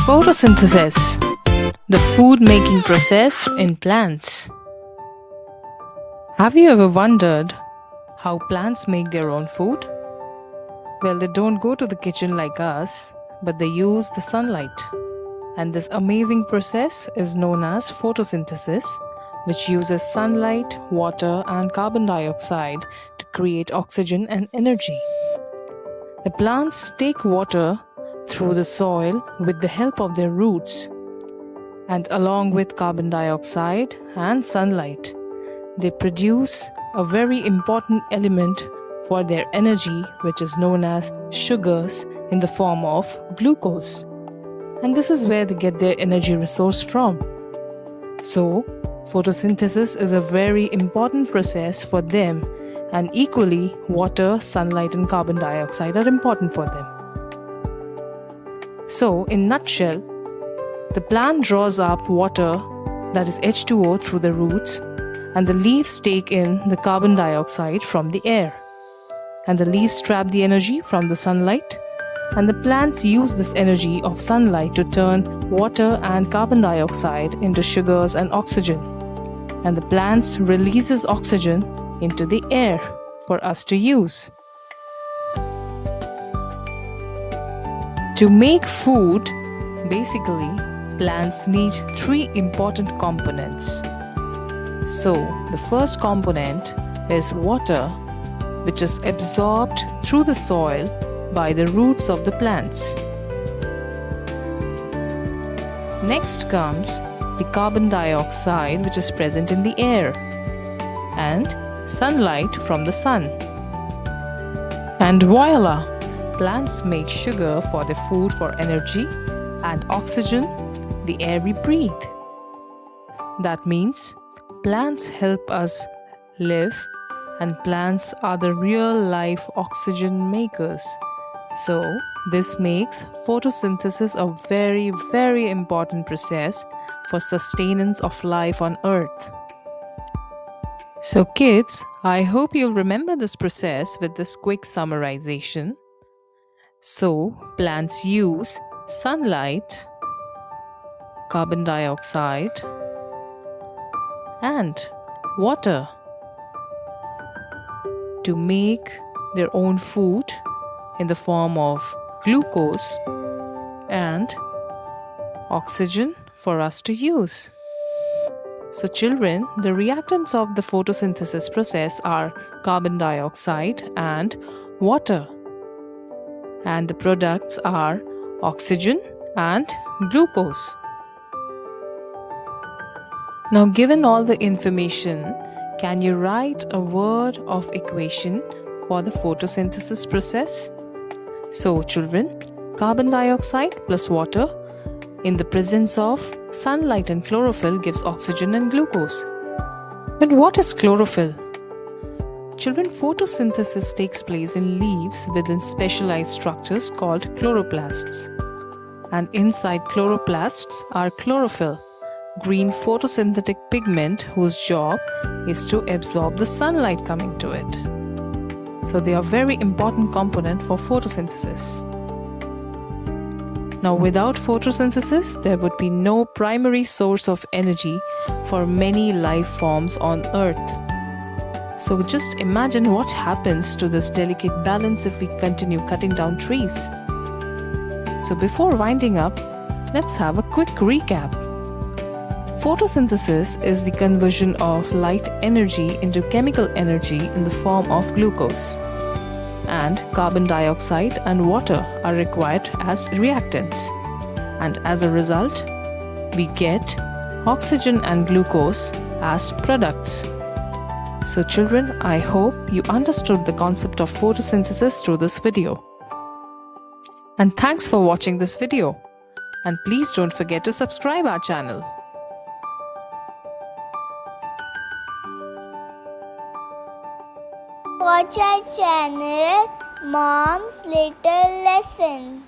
Photosynthesis, the food making process in plants. Have you ever wondered how plants make their own food? Well, they don't go to the kitchen like us, but they use the sunlight. And this amazing process is known as photosynthesis, which uses sunlight, water, and carbon dioxide to create oxygen and energy. The plants take water through the soil with the help of their roots, and along with carbon dioxide and sunlight, they produce a very important element for their energy, which is known as sugars in the form of glucose. And this is where they get their energy resource from. So, photosynthesis is a very important process for them, and equally, water, sunlight, and carbon dioxide are important for them. So, in nutshell, the plant draws up water, that is H2O, through the roots, and the leaves take in the carbon dioxide from the air. And the leaves trap the energy from the sunlight, and the plants use this energy of sunlight to turn water and carbon dioxide into sugars and oxygen. And the plants releases oxygen into the air for us to use. To make food, basically, plants need three important components. So, the first component is water, which is absorbed through the soil by the roots of the plants. Next comes the carbon dioxide, which is present in the air, and sunlight from the sun. And voila! Plants make sugar for the food for energy, and oxygen, the air we breathe. That means plants help us live, and plants are the real life oxygen makers. So, this makes photosynthesis a very, very important process for sustenance of life on Earth. So kids, I hope you'll remember this process with this quick summarization. So, plants use sunlight, carbon dioxide, and water to make their own food in the form of glucose and oxygen for us to use. So children, the reactants of the photosynthesis process are carbon dioxide and water. And the products are oxygen and glucose. Now, given all the information, can you write a word of equation for the photosynthesis process? So, children, carbon dioxide plus water in the presence of sunlight and chlorophyll gives oxygen and glucose. But what is chlorophyll? Children, photosynthesis takes place in leaves within specialized structures called chloroplasts. And inside chloroplasts are chlorophyll, green photosynthetic pigment whose job is to absorb the sunlight coming to it. So they are very important component for photosynthesis. Now, without photosynthesis, there would be no primary source of energy for many life forms on Earth. So just imagine what happens to this delicate balance if we continue cutting down trees. So before winding up, let's have a quick recap. Photosynthesis is the conversion of light energy into chemical energy in the form of glucose. And carbon dioxide and water are required as reactants. And as a result, we get oxygen and glucose as products. So children, I hope you understood the concept of photosynthesis through this video. And thanks for watching this video. And please don't forget to subscribe our channel. Watch our channel, Mom's Little Lesson.